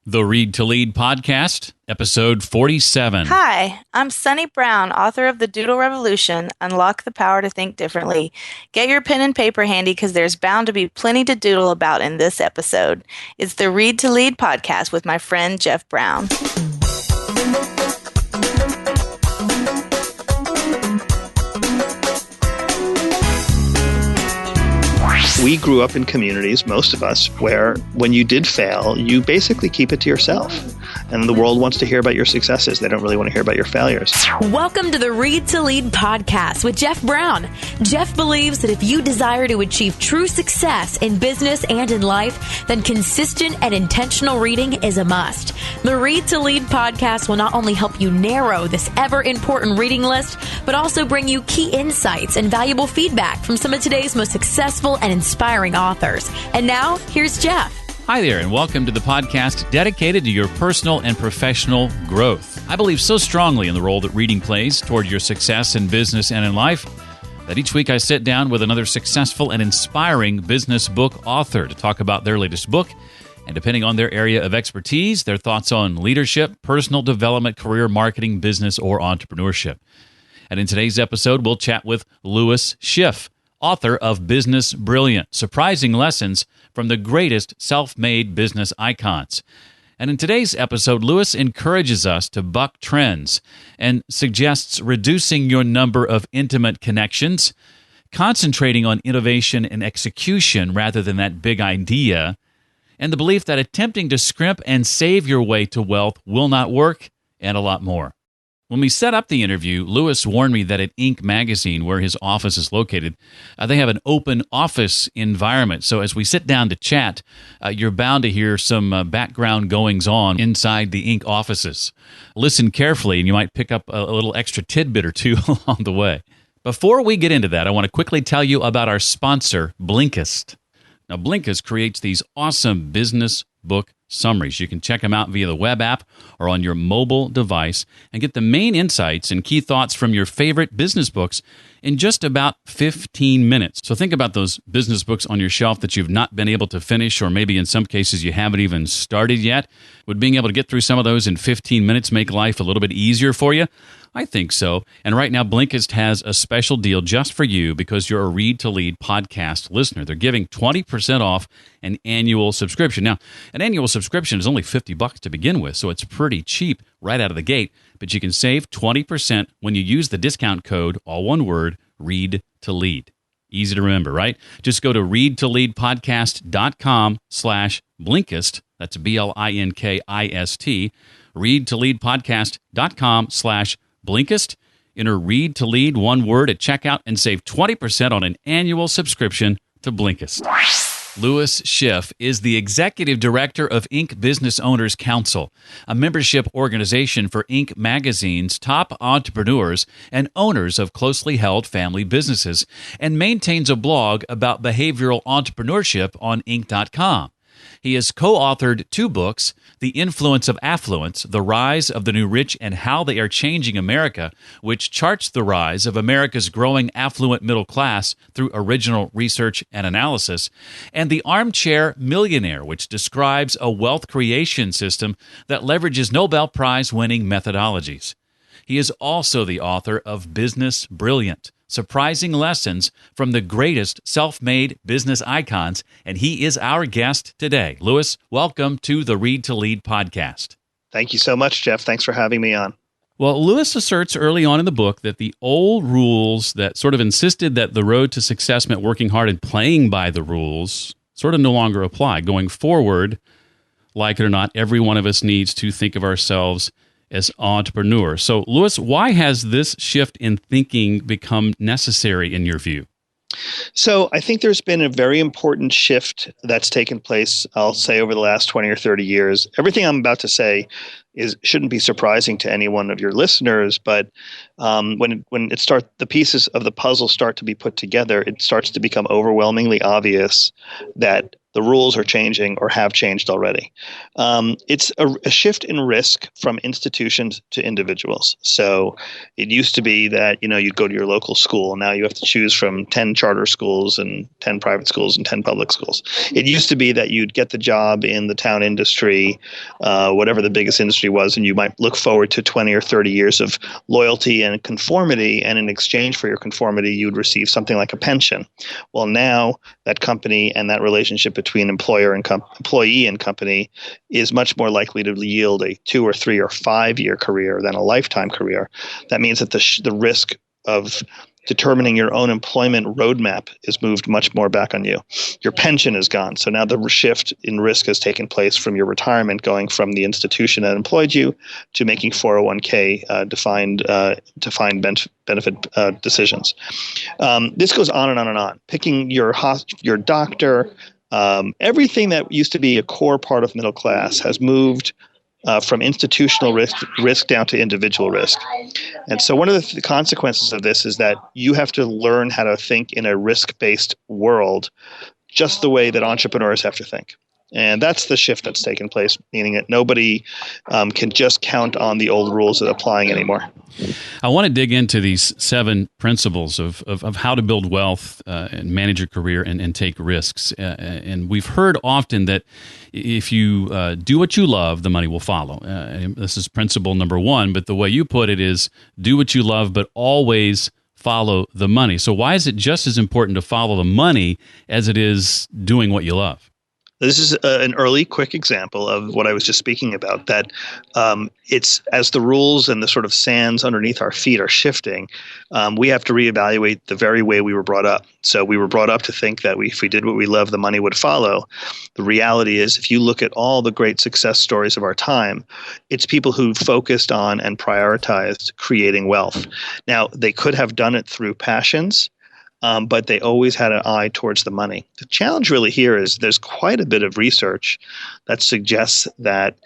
The Read to Lead podcast, episode 47. Hi, I'm Sunny Brown, author of The Doodle Revolution, Unlock the Power to Think Differently. Get your pen and paper handy because there's bound to be plenty to doodle about in this episode. It's the Read to Lead podcast with my friend Jeff Brown. We grew up in communities, most of us, where when you did fail, you basically keep it to yourself. And the world wants to hear about your successes. They don't really want to hear about your failures. Welcome to the Read to Lead podcast with Jeff Brown. Jeff believes that if you desire to achieve true success in business and in life, then consistent and intentional reading is a must. The Read to Lead podcast will not only help you narrow this ever-important reading list, but also bring you key insights and valuable feedback from some of today's most successful and inspiring authors. And now, here's Jeff. Hi there, and welcome to the podcast dedicated to your personal and professional growth. I believe so strongly in the role that reading plays toward your success in business and in life that each week I sit down with another successful and inspiring business book author to talk about their latest book, and depending on their area of expertise, their thoughts on leadership, personal development, career marketing, business, or entrepreneurship. And in today's episode, we'll chat with Lewis Schiff, author of Business Brilliant, Surprising Lessons from the Greatest Self-Made Business Icons. And in today's episode, Lewis encourages us to buck trends and suggests reducing your number of intimate connections, concentrating on innovation and execution rather than that big idea, and the belief that attempting to scrimp and save your way to wealth will not work, and a lot more. When we set up the interview, Lewis warned me that at Inc. magazine, where his office is located, they have an open office environment. So as we sit down to chat, you're bound to hear some background goings-on inside the Inc. offices. Listen carefully, and you might pick up a little extra tidbit or two along the way. Before we get into that, I want to quickly tell you about our sponsor, Blinkist. Now, Blinkist creates these awesome business book summaries. You can check them out via the web app or on your mobile device and get the main insights and key thoughts from your favorite business books in just about 15 minutes. So think about those business books on your shelf that you've not been able to finish, or maybe in some cases you haven't even started yet. Would being able to get through some of those in 15 minutes make life a little bit easier for you? I think so. And right now, Blinkist has a special deal just for you because you're a Read to Lead podcast listener. They're giving 20% off an annual subscription. Now, an annual subscription is only $50 to begin with, so it's pretty cheap right out of the gate. But you can save 20% when you use the discount code, all one word, Read to Lead. Easy to remember, right? Just go to readtoleadpodcast.com/Blinkist. That's Blinkist. readtoleadpodcast.com/Blinkist. Enter Read to Lead, one word, at checkout and save 20% on an annual subscription to Blinkist. Lewis Schiff is the executive director of Inc. Business Owners Council, a membership organization for Inc. magazine's top entrepreneurs and owners of closely held family businesses, and maintains a blog about behavioral entrepreneurship on Inc.com. He has co-authored 2 books, The Influence of Affluence, The Rise of the New Rich and How They Are Changing America, which charts the rise of America's growing affluent middle class through original research and analysis, and The Armchair Millionaire, which describes a wealth creation system that leverages Nobel Prize-winning methodologies. He is also the author of Business Brilliant, Surprising Lessons from the Greatest Self-Made Business Icons, and he is our guest today. Lewis, welcome to the Read to Lead podcast. Thank you so much, Jeff. Thanks for having me on. Well, Lewis asserts early on in the book that the old rules that sort of insisted that the road to success meant working hard and playing by the rules sort of no longer apply. Going forward, like it or not, every one of us needs to think of ourselves as entrepreneurs. So, Lewis, why has this shift in thinking become necessary in your view? So I think there's been a very important shift that's taken place, I'll say, over the last 20 or 30 years. Everything I'm about to say shouldn't be surprising to any one of your listeners, but when the pieces of the puzzle start to be put together, it starts to become overwhelmingly obvious that the rules are changing or have changed already. It's a shift in risk from institutions to individuals. So it used to be that, you'd go to your local school. Now you have to choose from 10 charter schools and 10 private schools and 10 public schools. It used to be that you'd get the job in the town industry, whatever the biggest industry was, and you might look forward to 20 or 30 years of loyalty and conformity, and in exchange for your conformity, you'd receive something like a pension. Well, now that company and that relationship between employer and employee and company is much more likely to yield a 2 or 3 or 5 year career than a lifetime career. That means that the risk of determining your own employment roadmap is moved much more back on you. Your pension is gone. So now the shift in risk has taken place from your retirement going from the institution that employed you to making 401k defined benefit decisions. This goes on and on and on. Picking your doctor, everything that used to be a core part of middle class has moved from institutional risk down to individual risk. And so one of the consequences of this is that you have to learn how to think in a risk-based world just the way that entrepreneurs have to think. And that's the shift that's taken place, meaning that nobody can just count on the old rules applying anymore. I want to dig into these 7 principles of how to build wealth and manage your career and take risks. And we've heard often that if you do what you love, the money will follow. This is principle number 1, but the way you put it is do what you love, but always follow the money. So why is it just as important to follow the money as it is doing what you love? This is an early, quick example of what I was just speaking about, that it's as the rules and the sort of sands underneath our feet are shifting, we have to reevaluate the very way we were brought up. So we were brought up to think that if we did what we love, the money would follow. The reality is, if you look at all the great success stories of our time, it's people who focused on and prioritized creating wealth. Now, they could have done it through passions, but they always had an eye towards the money. The challenge really here is there's quite a bit of research that suggests that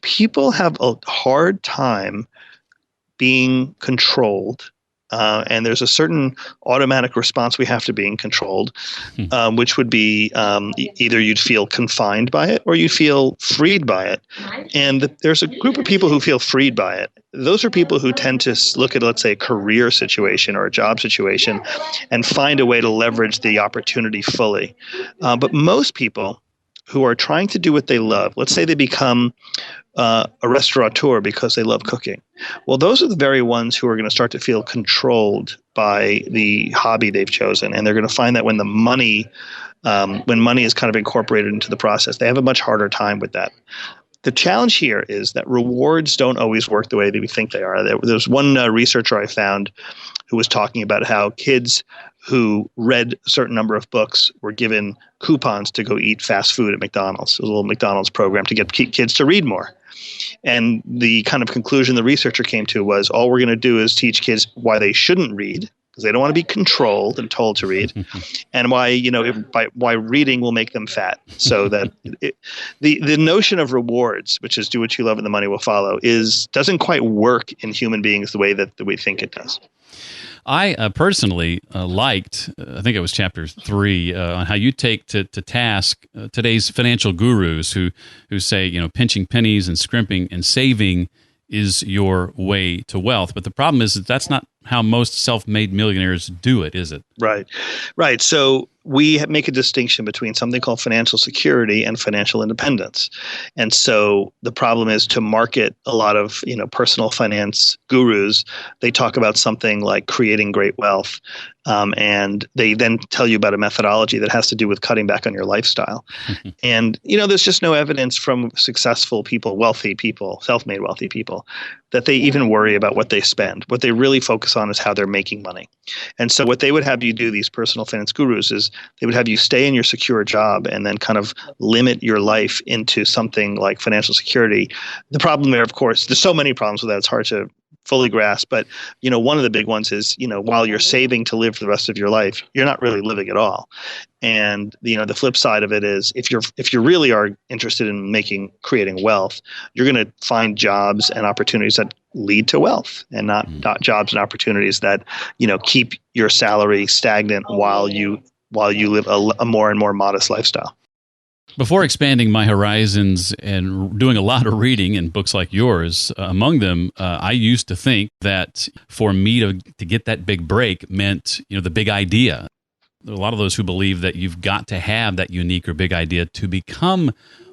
people have a hard time being controlled. And there's a certain automatic response we have to being controlled, which would be either you'd feel confined by it or you'd feel freed by it. And there's a group of people who feel freed by it. Those are people who tend to look at, let's say, a career situation or a job situation and find a way to leverage the opportunity fully. But most people who are trying to do what they love, let's say they become a restaurateur because they love cooking. Well, those are the very ones who are going to start to feel controlled by the hobby they've chosen. And they're going to find that when money is kind of incorporated into the process, they have a much harder time with that. The challenge here is that rewards don't always work the way that we think they are. There's one researcher I found who was talking about how kids who read a certain number of books were given coupons to go eat fast food at McDonald's. It was a little McDonald's program to get kids to read more. And the kind of conclusion the researcher came to was, all we're going to do is teach kids why they shouldn't read, because they don't want to be controlled and told to read, and why reading will make them fat. So that the notion of rewards, which is do what you love and the money will follow, doesn't quite work in human beings the way that we think it does. I personally liked, I think it was chapter 3, on how you take to task today's financial gurus who say, pinching pennies and scrimping and saving is your way to wealth. But the problem is that's not how most self-made millionaires do it, is it? Right. So we make a distinction between something called financial security and financial independence. And so the problem is, to market a lot of, personal finance gurus, they talk about something like creating great wealth. And they then tell you about a methodology that has to do with cutting back on your lifestyle. And, there's just no evidence from successful people, wealthy people, self-made wealthy people, that they even worry about what they spend. What they really focus on is how they're making money. And so what they would have you do, these personal finance gurus, is they would have you stay in your secure job and then kind of limit your life into something like financial security. The problem there, of course, there's so many problems with that, it's hard to fully grasp. But, one of the big ones is, while you're saving to live for the rest of your life, you're not really living at all. And, the flip side of it is, if you really are interested in creating wealth, you're going to find jobs and opportunities that lead to wealth, and not jobs and opportunities that, keep your salary stagnant while you while you live a more and more modest lifestyle. Before expanding my horizons and doing a lot of reading in books like yours, among them, I used to think that for me to get that big break meant, the big idea. There are a lot of those who believe that you've got to have that unique or big idea to become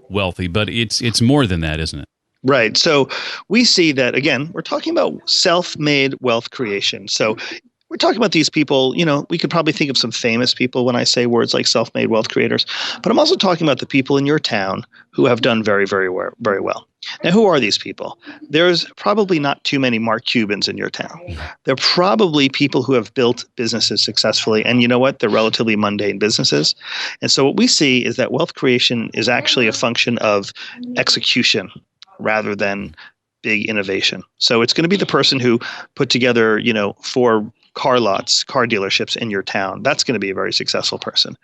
wealthy, but it's more than that, isn't it? Right. So we see that, again, we're talking about self-made wealth creation. So we're talking about these people, we could probably think of some famous people when I say words like self-made wealth creators, but I'm also talking about the people in your town who have done very, very well, very well. Now, who are these people? There's probably not too many Mark Cubans in your town. They're probably people who have built businesses successfully, and you know what? They're relatively mundane businesses. And so what we see is that wealth creation is actually a function of execution rather than big innovation. So it's going to be the person who put together, 4 car dealerships in your town. That's going to be a very successful person.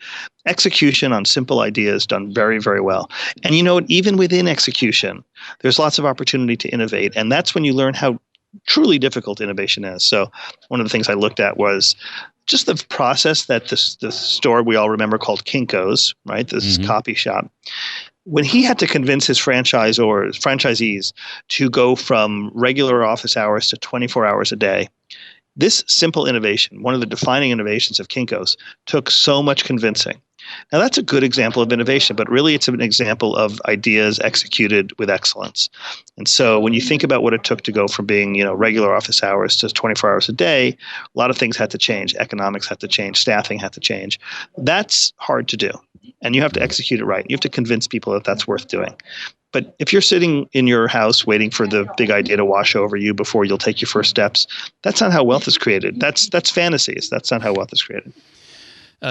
Execution on simple ideas done very, very well. And even within execution, there's lots of opportunity to innovate. And that's when you learn how truly difficult innovation is. So one of the things I looked at was just the process that the store we all remember called Kinko's, right? This copy shop. When he had to convince his franchisees to go from regular office hours to 24 hours a day, this simple innovation, one of the defining innovations of Kinko's, took so much convincing. Now, that's a good example of innovation, but really it's an example of ideas executed with excellence. And so when you think about what it took to go from being, regular office hours to 24 hours a day, a lot of things had to change. Economics had to change. Staffing had to change. That's hard to do. And you have to execute it right. You have to convince people that that's worth doing. But if you're sitting in your house waiting for the big idea to wash over you before you'll take your first steps, that's not how wealth is created. That's fantasies. That's not how wealth is created.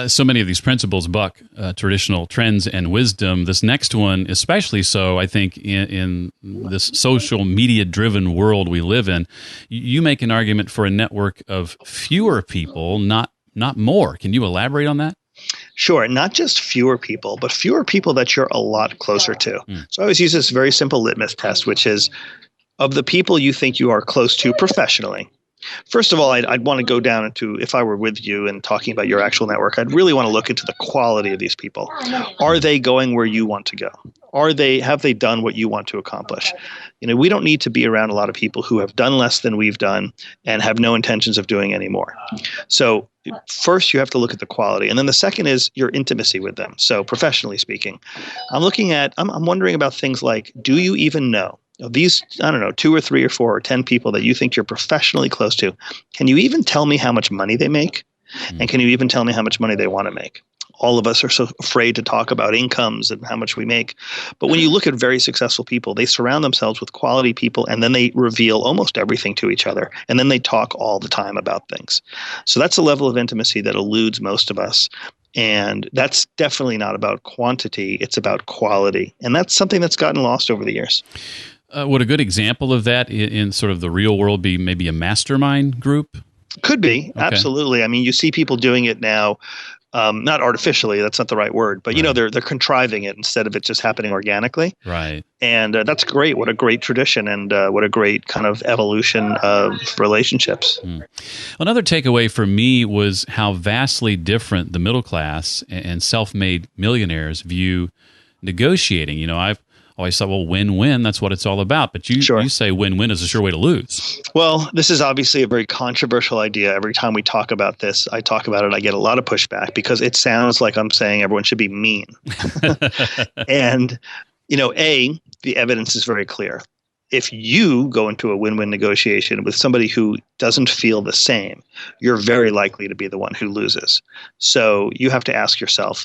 So many of these principles buck traditional trends and wisdom. This next one, especially so, I think, in this social media-driven world we live in, you make an argument for a network of fewer people, not more. Can you elaborate on that? Sure. Not just fewer people, but fewer people that you're a lot closer to. So I always use this very simple litmus test, which is of the people you think you are close to professionally. First of all, I'd want to go down into, if I were with you and talking about your actual network, I'd really want to look into the quality of these people. Are they going where you want to go? Have they done what you want to accomplish? We don't need to be around a lot of people who have done less than we've done and have no intentions of doing any more. So first, you have to look at the quality. And then the second is your intimacy with them. So professionally speaking, I'm wondering about things like, do you even know? These, 2 or 3 or 4 or 10 people that you think you're professionally close to, can you even tell me how much money they make? And can you even tell me how much money they want to make? All of us are so afraid to talk about incomes and how much we make. But when you look at very successful people, they surround themselves with quality people, and then they reveal almost everything to each other. And then they talk all the time about things. So that's a level of intimacy that eludes most of us. And that's definitely not about quantity. It's about quality. And that's something that's gotten lost over the years. Would a good example of that in sort of the real world be maybe a mastermind group? Could be. Okay. Absolutely. I mean, you see people doing it now, not artificially, that's not the right word, but right. They're contriving it instead of it just happening organically. Right. And that's great. What a great tradition, and what a great kind of evolution of relationships. Another takeaway for me was how vastly different the middle class and self-made millionaires view negotiating. I've always thought, well, win-win, that's what it's all about. But you say win-win is a sure way to lose. Well, this is obviously a very controversial idea. Every time we talk about this, I get a lot of pushback because it sounds like I'm saying everyone should be mean. And, the evidence is very clear. If you go into a win-win negotiation with somebody who doesn't feel the same, you're very likely to be the one who loses. So you have to ask yourself,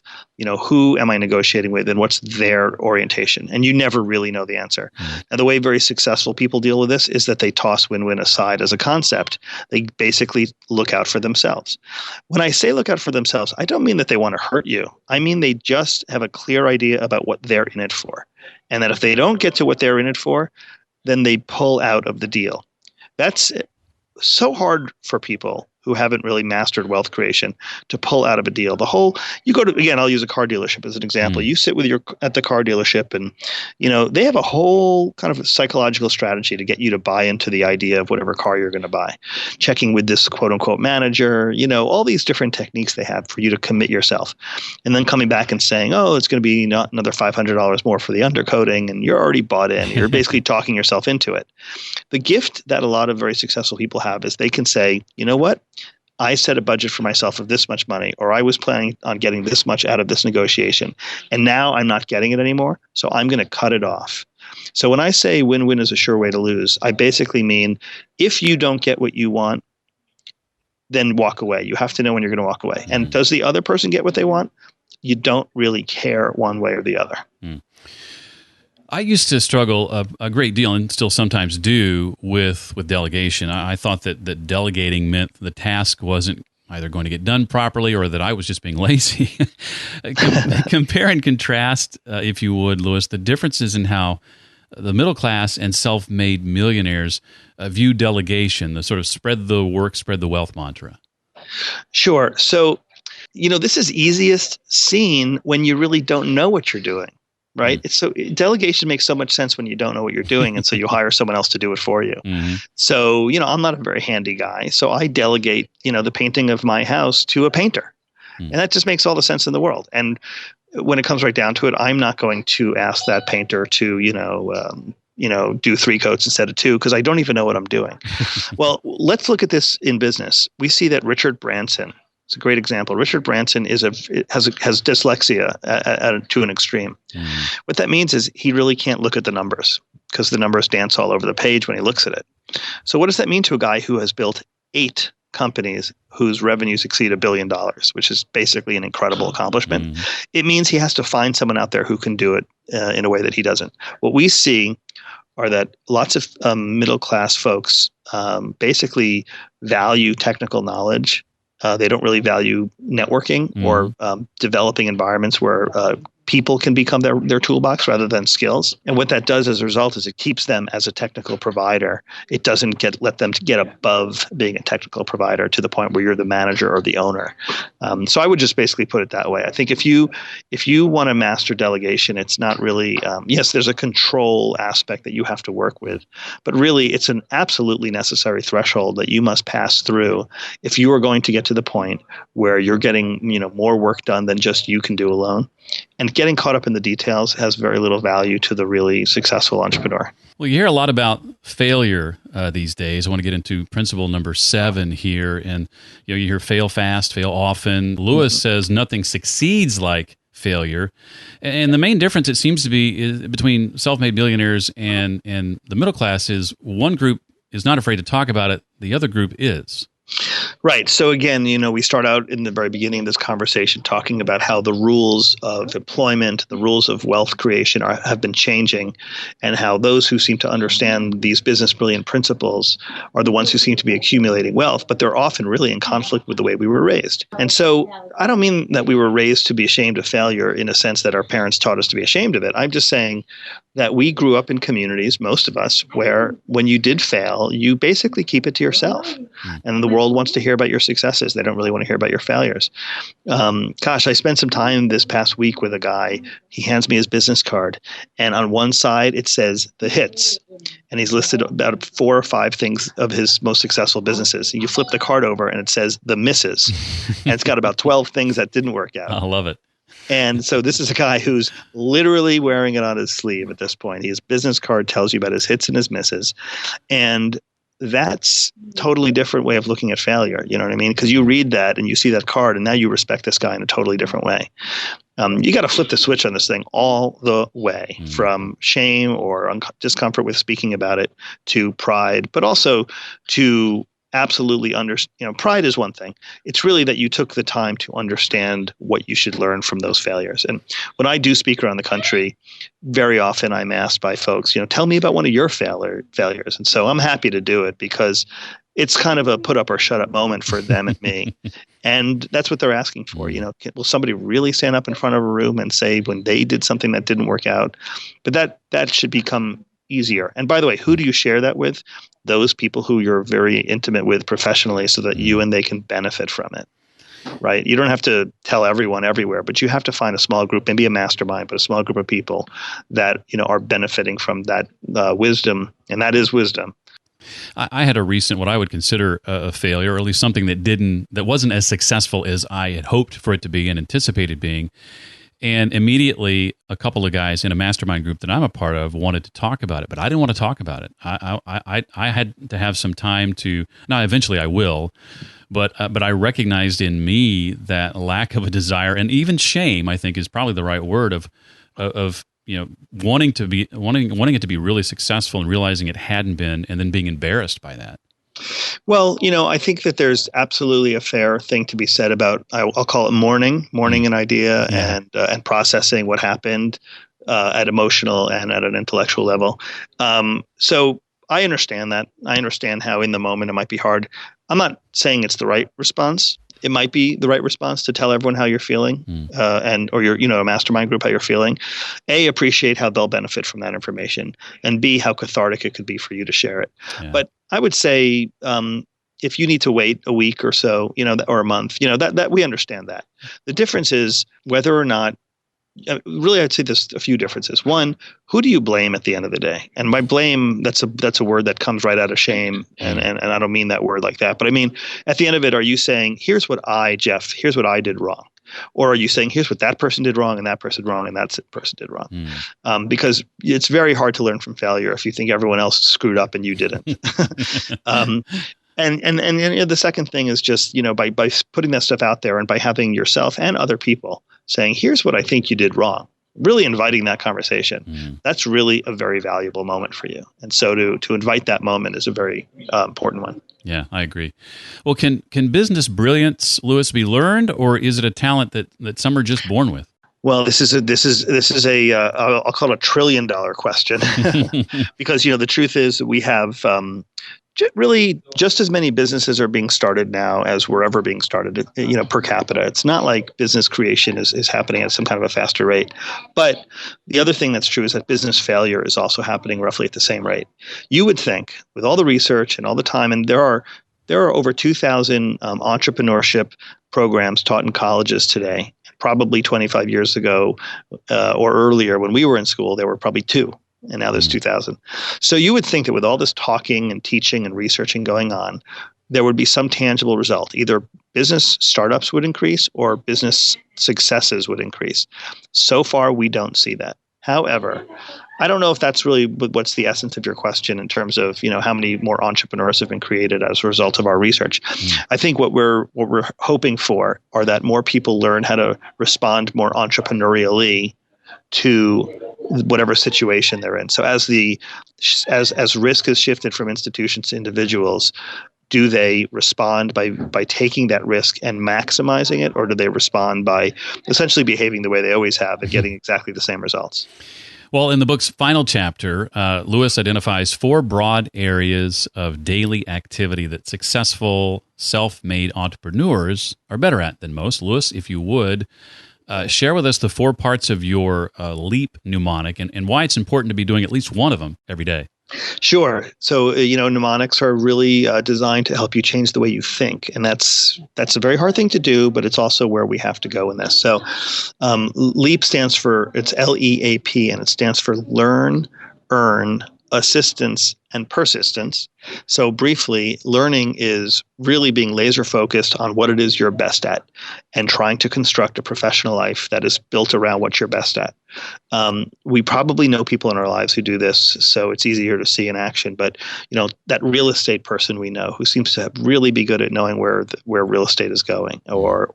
who am I negotiating with and what's their orientation? And you never really know the answer. Now, the way very successful people deal with this is that they toss win-win aside as a concept. They basically look out for themselves. When I say look out for themselves, I don't mean that they want to hurt you. I mean they just have a clear idea about what they're in it for. And that if they don't get to what they're in it for, then they pull out of the deal. That's so hard for people who haven't really mastered wealth creation to pull out of a deal. You go to, again, I'll use a car dealership as an example. You sit at the car dealership and, they have a whole kind of psychological strategy to get you to buy into the idea of whatever car you're going to buy. Checking with this quote unquote manager, all these different techniques they have for you to commit yourself. And then coming back and saying, oh, it's going to be another $500 more for the undercoating, and you're already bought in. You're basically talking yourself into it. The gift that a lot of very successful people have is they can say, you know what? I set a budget for myself of this much money, or I was planning on getting this much out of this negotiation, and now I'm not getting it anymore, so I'm going to cut it off. So when I say win-win is a sure way to lose, I basically mean if you don't get what you want, then walk away. You have to know when you're going to walk away. And does the other person get what they want? You don't really care one way or the other. I used to struggle a great deal, and still sometimes do, with delegation. I thought that delegating meant the task wasn't either going to get done properly or that I was just being lazy. Compare and contrast, if you would, Louis, the differences in how the middle class and self-made millionaires view delegation, the sort of spread the work, spread the wealth mantra. Sure. So, this is easiest seen when you really don't know what you're doing. Right. Delegation makes so much sense when you don't know what you're doing. And so you hire someone else to do it for you. So, I'm not a very handy guy. So I delegate, the painting of my house to a painter. And that just makes all the sense in the world. And when it comes right down to it, I'm not going to ask that painter to, do 3 coats instead of 2, because I don't even know what I'm doing. Well, let's look at this in business. We see that Richard Branson, it's a great example. Richard Branson has dyslexia to an extreme. What that means is he really can't look at the numbers because the numbers dance all over the page when he looks at it. So what does that mean to a guy who has built 8 companies whose revenues exceed $1 billion, which is basically an incredible accomplishment? It means he has to find someone out there who can do it in a way that he doesn't. What we see are that lots of middle-class folks basically value technical knowledge. They don't really value networking or developing environments where people can become their toolbox rather than skills. And what that does as a result is it keeps them as a technical provider. It doesn't let them get above being a technical provider to the point where you're the manager or the owner. So I would just basically put it that way. I think if you want to master delegation, it's not really, yes, there's a control aspect that you have to work with, but really it's an absolutely necessary threshold that you must pass through if you are going to get to the point where you're getting, more work done than just you can do alone. And getting caught up in the details has very little value to the really successful entrepreneur. Well, you hear a lot about failure these days. I want to get into principle number 7 here. And you hear fail fast, fail often. Louis says nothing succeeds like failure. And the main difference, it seems to be, is between self-made millionaires and the middle class is one group is not afraid to talk about it. The other group is. Right. So again, we start out in the very beginning of this conversation talking about how the rules of employment, the rules of wealth creation have been changing, and how those who seem to understand these business brilliant principles are the ones who seem to be accumulating wealth, but they're often really in conflict with the way we were raised. And so I don't mean that we were raised to be ashamed of failure in a sense that our parents taught us to be ashamed of it. I'm just saying that we grew up in communities, most of us, where when you did fail, you basically keep it to yourself. And the world wants to hear about your successes. They don't really want to hear about your failures. I spent some time this past week with a guy. He hands me his business card, and on one side it says the hits, and he's listed about 4 or 5 things of his most successful businesses. And you flip the card over and it says the misses, and it's got about 12 things that didn't work out. I love it. And so this is a guy who's literally wearing it on his sleeve at this point. His business card tells you about his hits and his misses. And that's totally different way of looking at failure. You know what I mean? Because you read that and you see that card, and now you respect this guy in a totally different way. You got to flip the switch on this thing all the way, from shame or discomfort with speaking about it to pride, but also to absolutely pride is one thing. It's really that you took the time to understand what you should learn from those failures. And when I do speak around the country, very often I'm asked by folks, tell me about one of your failures. And so I'm happy to do it because it's kind of a put up or shut up moment for them and me. And that's what they're asking for. Will somebody really stand up in front of a room and say when they did something that didn't work out? But that should become easier. And by the way, who do you share that with? Those people who you're very intimate with professionally, so that you and they can benefit from it. Right? You don't have to tell everyone everywhere, but you have to find a small group, maybe a mastermind, but a small group of people that, are benefiting from that wisdom, and that is wisdom. I had a recent, what I would consider a failure, or at least something that wasn't as successful as I had hoped for it to be and anticipated being. And immediately, a couple of guys in a mastermind group that I'm a part of wanted to talk about it, but I didn't want to talk about it. I had to have some time to. Now, eventually, I will, but I recognized in me that lack of a desire, and even shame, I think, is probably the right word of wanting it to be really successful and realizing it hadn't been, and then being embarrassed by that. Well, I think that there's absolutely a fair thing to be said about, I'll call it mourning an idea, and processing what happened at emotional and at an intellectual level. So I understand that. I understand how in the moment it might be hard. I'm not saying it's the right response. It might be the right response to tell everyone how you're feeling, or your, a mastermind group how you're feeling. A, appreciate how they'll benefit from that information, and B, how cathartic it could be for you to share it. Yeah. But I would say, if you need to wait a week or so, or a month, that we understand that. The difference is whether or not. Really, I'd say there's a few differences. One, who do you blame at the end of the day? And by blame, that's a word that comes right out of shame, and I don't mean that word like that. But I mean, at the end of it, are you saying, here's what here's what I did wrong? Or are you saying, here's what that person did wrong, and that person did wrong, and that person did wrong? Because it's very hard to learn from failure if you think everyone else screwed up and you didn't. And the second thing is just, by putting that stuff out there, and by having yourself and other people saying, here's what I think you did wrong, really inviting that conversation. That's really a very valuable moment for you. And so to invite that moment is a very important one. Yeah, I agree. Well, can business brilliance, Louis, be learned, or is it a talent that some are just born with? Well, this is a I'll call it $1 trillion question, because the truth is we have really just as many businesses are being started now as were ever being started, per capita. It's not like business creation is happening at some kind of a faster rate. But the other thing that's true is that business failure is also happening roughly at the same rate. You would think, with all the research and all the time, and there are over 2,000 entrepreneurship programs taught in colleges today. Probably 25 years ago or earlier, when we were in school, there were probably 2. And now there's 2,000. So you would think that with all this talking and teaching and researching going on, there would be some tangible result. Either business startups would increase or business successes would increase. So far, we don't see that. However, I don't know if that's really what's the essence of your question in terms of, how many more entrepreneurs have been created as a result of our research. I think what we're hoping for are that more people learn how to respond more entrepreneurially to whatever situation they're in. So as risk has shifted from institutions to individuals, do they respond by taking that risk and maximizing it, or do they respond by essentially behaving the way they always have and getting exactly the same results? Well, in the book's final chapter, Louis identifies 4 broad areas of daily activity that successful self-made entrepreneurs are better at than most. Louis, if you would, share with us the 4 parts of your LEAP mnemonic and why it's important to be doing at least one of them every day. Sure. So, mnemonics are really designed to help you change the way you think. And that's a very hard thing to do, but it's also where we have to go in this. So LEAP stands for, it's LEAP, and it stands for learn, earn, assistance, and persistence. So briefly, learning is really being laser focused on what it is you're best at and trying to construct a professional life that is built around what you're best at. We probably know people in our lives who do this, so it's easier to see in action. But that real estate person we know who seems to really be good at knowing where real estate is going, or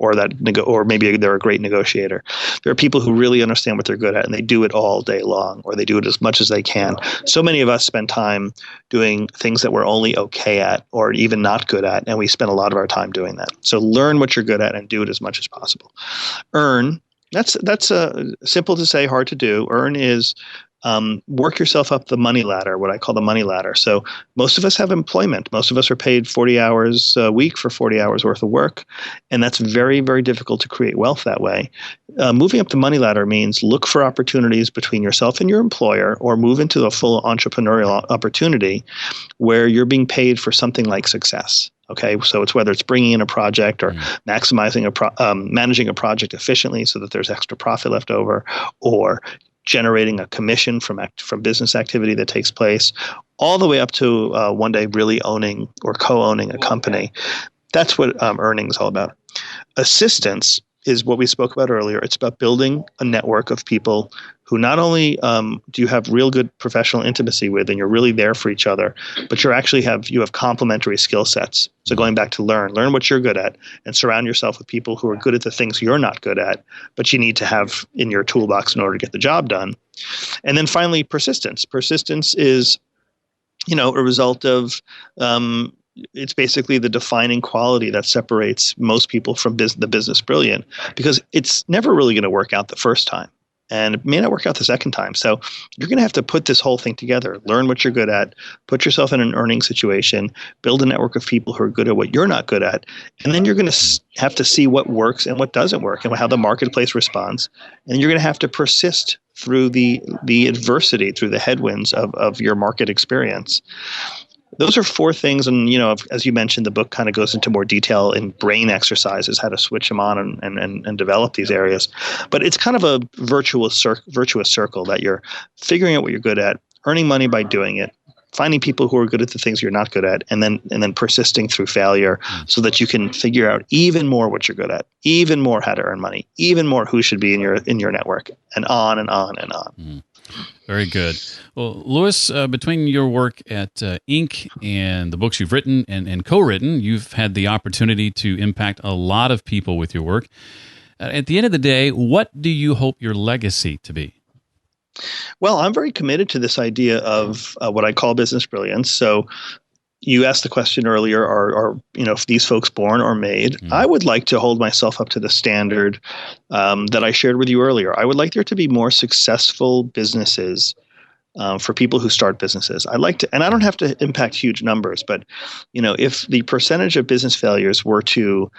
maybe they're a great negotiator. There are people who really understand what they're good at, and they do it all day long, or they do it as much as they can. So many of us spend time doing things that we're only okay at, or even not good at, and we spend a lot of our time doing that. So learn what you're good at and do it as much as possible. Earn. That's simple to say, hard to do. Earn is work yourself up the money ladder, what I call the money ladder. So most of us have employment. Most of us are paid 40 hours a week for 40 hours worth of work. And that's very, very difficult to create wealth that way. Moving up the money ladder means look for opportunities between yourself and your employer, or move into a full entrepreneurial opportunity where you're being paid for something like success. Okay, so it's whether it's bringing in a project or maximizing managing a project efficiently so that there's extra profit left over, or generating a commission from business activity that takes place, all the way up to one day really owning or co-owning a company. That's what earning is all about. Assistance is what we spoke about earlier. It's about building a network of people who not only do you have real good professional intimacy with, and you're really there for each other, but you have complementary skill sets. So going back to learn what you're good at, and surround yourself with people who are good at the things you're not good at, but you need to have in your toolbox in order to get the job done. And then finally, persistence. Persistence is, a result of it's basically the defining quality that separates most people from the business brilliant, because it's never really going to work out the first time, and it may not work out the second time. So you're going to have to put this whole thing together, learn what you're good at, put yourself in an earning situation, build a network of people who are good at what you're not good at, and then you're going to have to see what works and what doesn't work and how the marketplace responds. And you're going to have to persist through the adversity, through the headwinds of your market experience. Those are four things. And, as you mentioned, the book kind of goes into more detail in brain exercises, how to switch them on and develop these areas. But it's kind of a virtuous circle that you're figuring out what you're good at, earning money by doing it, finding people who are good at the things you're not good at, and then persisting through failure so that you can figure out even more what you're good at, even more how to earn money, even more who should be in your network, and on and on and on. Mm. Very good. Well, Louis, between your work at Inc. and the books you've written and co-written, you've had the opportunity to impact a lot of people with your work. At the end of the day, what do you hope your legacy to be? Well, I'm very committed to this idea of what I call business brilliance. So you asked the question earlier, are if these folks born or made? Mm-hmm. I would like to hold myself up to the standard that I shared with you earlier. I would like there to be more successful businesses for people who start businesses. I'd like to, and I don't have to impact huge numbers, but if the percentage of business failures were to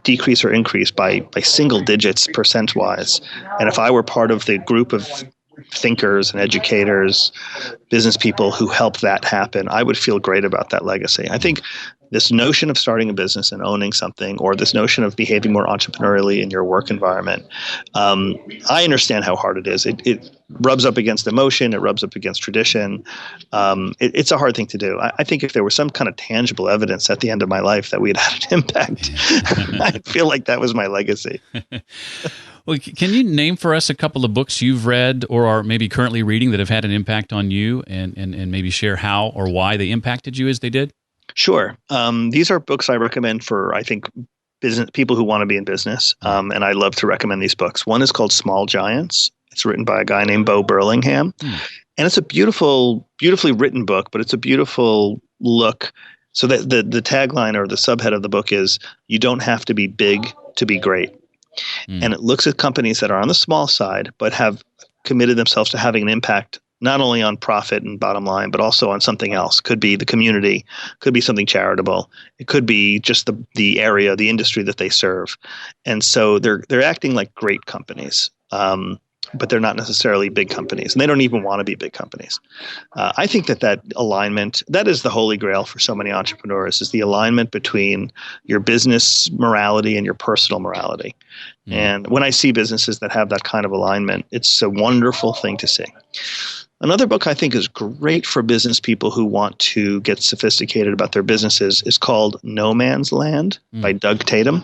decrease or increase by single digits percent-wise, and if I were part of the group of thinkers and educators, business people who help that happen, I would feel great about that legacy. I think this notion of starting a business and owning something, or this notion of behaving more entrepreneurially in your work environment, I understand how hard it is. It rubs up against emotion. It rubs up against tradition. It's a hard thing to do. I think if there was some kind of tangible evidence at the end of my life that we had had an impact, I feel like that was my legacy. Well, can you name for us a couple of books you've read or are maybe currently reading that have had an impact on you, and maybe share how or why they impacted you as they did? Sure. These are books I recommend for, I think, business people who want to be in business, and I love to recommend these books. One is called Small Giants. It's written by a guy named Bo Burlingham, and it's a beautifully written book, but it's a beautiful look. So that the tagline or the subhead of the book is, "You don't have to be big to be great." And it looks at companies that are on the small side, but have committed themselves to having an impact not only on profit and bottom line, but also on something else. Could be the community, could be something charitable. It could be just the area, the industry that they serve. And so they're acting like great companies, but they're not necessarily big companies, and they don't even want to be big companies. I think that alignment, that is the holy grail for so many entrepreneurs, is the alignment between your business morality and your personal morality. And when I see businesses that have that kind of alignment, it's a wonderful thing to see. Another book I think is great for business people who want to get sophisticated about their businesses is called No Man's Land by Doug Tatum.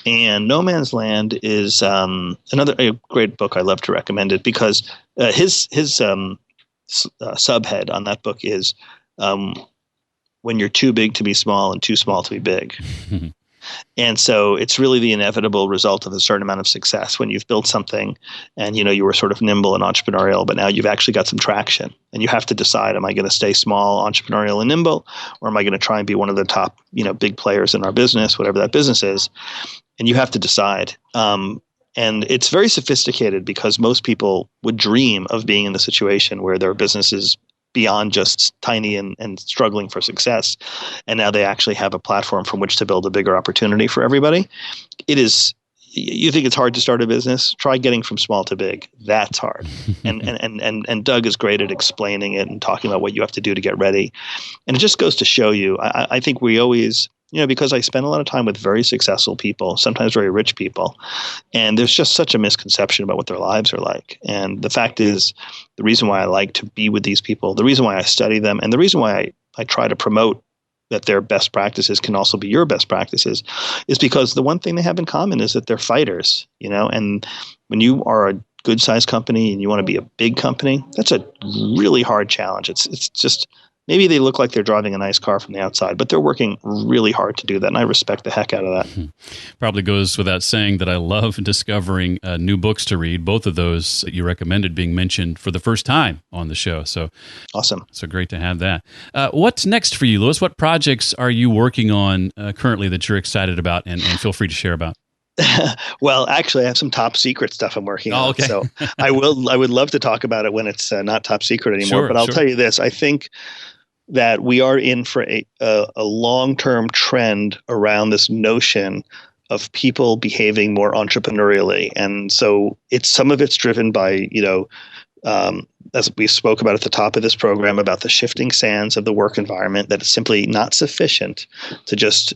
And No Man's Land is another great book. I love to recommend it because his subhead on that book is when you're too big to be small and too small to be big. And so it's really the inevitable result of a certain amount of success when you've built something and, you were sort of nimble and entrepreneurial, but now you've actually got some traction and you have to decide, am I going to stay small, entrepreneurial and nimble, or am I going to try and be one of the top, big players in our business, whatever that business is? And you have to decide. And it's very sophisticated because most people would dream of being in the situation where their business is beyond just tiny and struggling for success. And now they actually have a platform from which to build a bigger opportunity for everybody. You think it's hard to start a business? Try getting from small to big. That's hard. And Doug is great at explaining it and talking about what you have to do to get ready. And it just goes to show you, I think we always, because I spend a lot of time with very successful people, sometimes very rich people, and there's just such a misconception about what their lives are like. And the fact is, the reason why I like to be with these people, the reason why I study them, and the reason why I try to promote that their best practices can also be your best practices is because the one thing they have in common is that they're fighters, and when you are a good sized company and you want to be a big company, that's a really hard challenge. It's just, maybe they look like they're driving a nice car from the outside, but they're working really hard to do that, and I respect the heck out of that. Probably goes without saying that I love discovering new books to read, both of those that you recommended being mentioned for the first time on the show. So awesome. So great to have that. What's next for you, Louis? What projects are you working on currently that you're excited about and feel free to share about? Well, actually, I have some top secret stuff I'm working on. Okay. So I would love to talk about it when it's not top secret anymore. But I'll tell you this. I think that we are in for a long-term trend around this notion of people behaving more entrepreneurially. And so some of it's driven by, as we spoke about at the top of this program, about the shifting sands of the work environment, that it's simply not sufficient to just,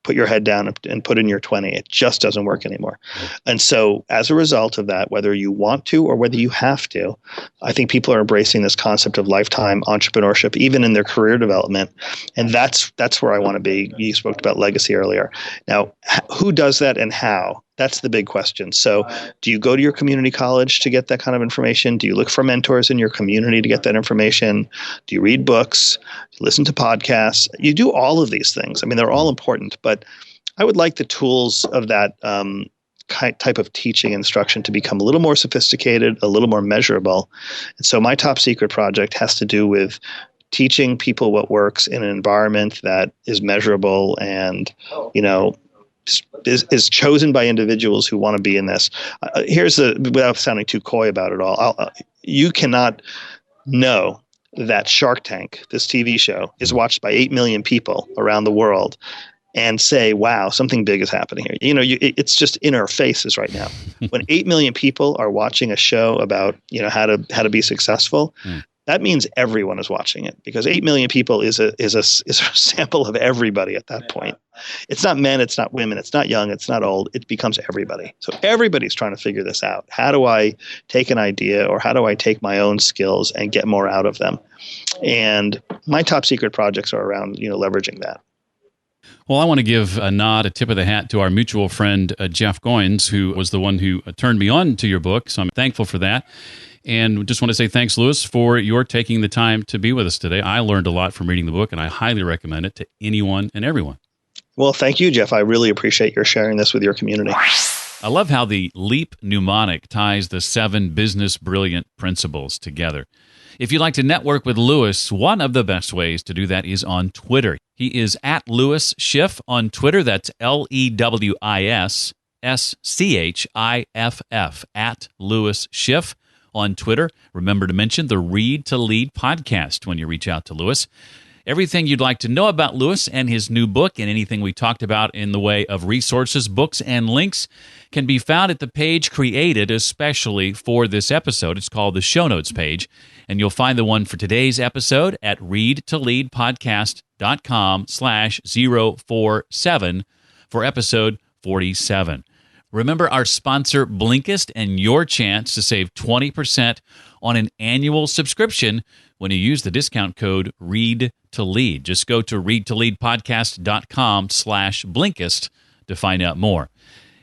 put your head down and put in your 20. It just doesn't work anymore. And so as a result of that, whether you want to or whether you have to, I think people are embracing this concept of lifetime entrepreneurship, even in their career development. And that's where I want to be. You spoke about legacy earlier. Now, who does that and how? That's the big question. So do you go to your community college to get that kind of information? Do you look for mentors in your community to get that information? Do you read books? Do you listen to podcasts? You do all of these things. I mean, they're all important, but I would like the tools of that type of teaching instruction to become a little more sophisticated, a little more measurable. And so my top secret project has to do with teaching people what works in an environment that is measurable and, is chosen by individuals who want to be in this. Without sounding too coy about it all, you cannot know that Shark Tank, this TV show, is watched by 8 million people around the world and say, wow, something big is happening here. It's just in our faces right now. When 8 million people are watching a show about, how to be successful, that means everyone is watching it, because 8 million people is a sample of everybody at that point. It's not men, it's not women, it's not young, it's not old. It becomes everybody. So everybody's trying to figure this out. How do I take an idea, or how do I take my own skills and get more out of them? And my top secret projects are around, leveraging that. Well, I want to give a nod, a tip of the hat to our mutual friend, Jeff Goins, who was the one who turned me on to your book. So I'm thankful for that. And just want to say thanks, Louis, for your taking the time to be with us today. I learned a lot from reading the book, and I highly recommend it to anyone and everyone. Well, thank you, Jeff. I really appreciate your sharing this with your community. I love how the LEAP mnemonic ties the 7 business brilliant principles together. If you'd like to network with Louis, one of the best ways to do that is on Twitter. He is at Louis Schiff on Twitter. That's LEWIS SCHIFF, at Louis Schiff on Twitter. Remember to mention the Read to Lead podcast when you reach out to Louis. Everything you'd like to know about Louis and his new book, and anything we talked about in the way of resources, books, and links, can be found at the page created especially for this episode. It's called the Show Notes page, and you'll find the one for today's episode at readtoleadpodcast.com/047 for episode 47. Remember our sponsor, Blinkist, and your chance to save 20% on an annual subscription when you use the discount code READTOLEAD. Just go to readtoleadpodcast.com/Blinkist to find out more.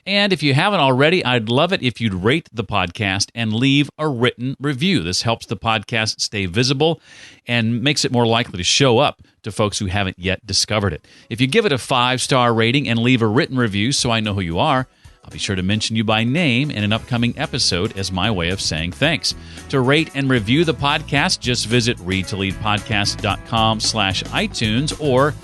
And if you haven't already, I'd love it if you'd rate the podcast and leave a written review. This helps the podcast stay visible and makes it more likely to show up to folks who haven't yet discovered it. If you give it a 5-star rating and leave a written review so I know who you are, I'll be sure to mention you by name in an upcoming episode as my way of saying thanks. To rate and review the podcast, just visit readtoleadpodcast.com/iTunes or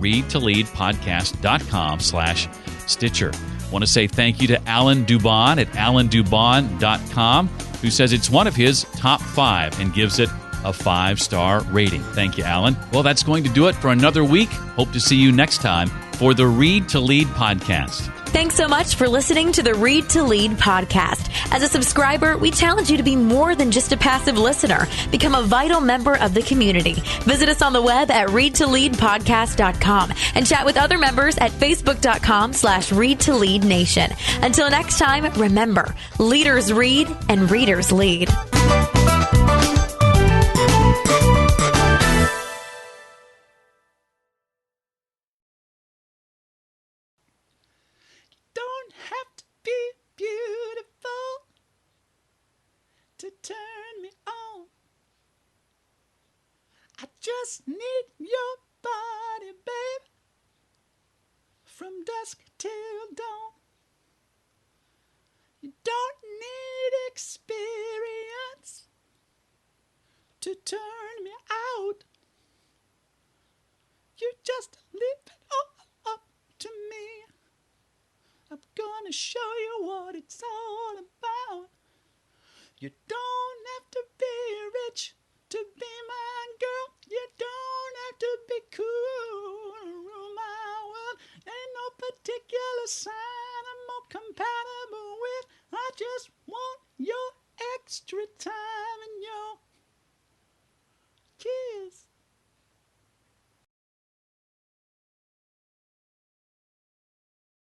readtoleadpodcast.com/Stitcher. I want to say thank you to Alan Dubon at alandubon.com, who says it's one of his top 5 and gives it a 5-star rating. Thank you, Alan. Well, that's going to do it for another week. Hope to see you next time for the Read to Lead podcast. Thanks so much for listening to the Read to Lead podcast. As a subscriber, we challenge you to be more than just a passive listener. Become a vital member of the community. Visit us on the web at readtoleadpodcast.com and chat with other members at facebook.com/readtoleadnation. Until next time, remember, leaders read and readers lead. Don't have to be beautiful to turn me on. I just need your body, babe, from dusk till dawn. You don't need experience to turn me out. You just leave it all up to me. I'm gonna show you what it's all about. You don't have to be rich to be my girl. You don't have to be cool to rule my world. Ain't no particular sign I'm more compatible with. I just want your extra time.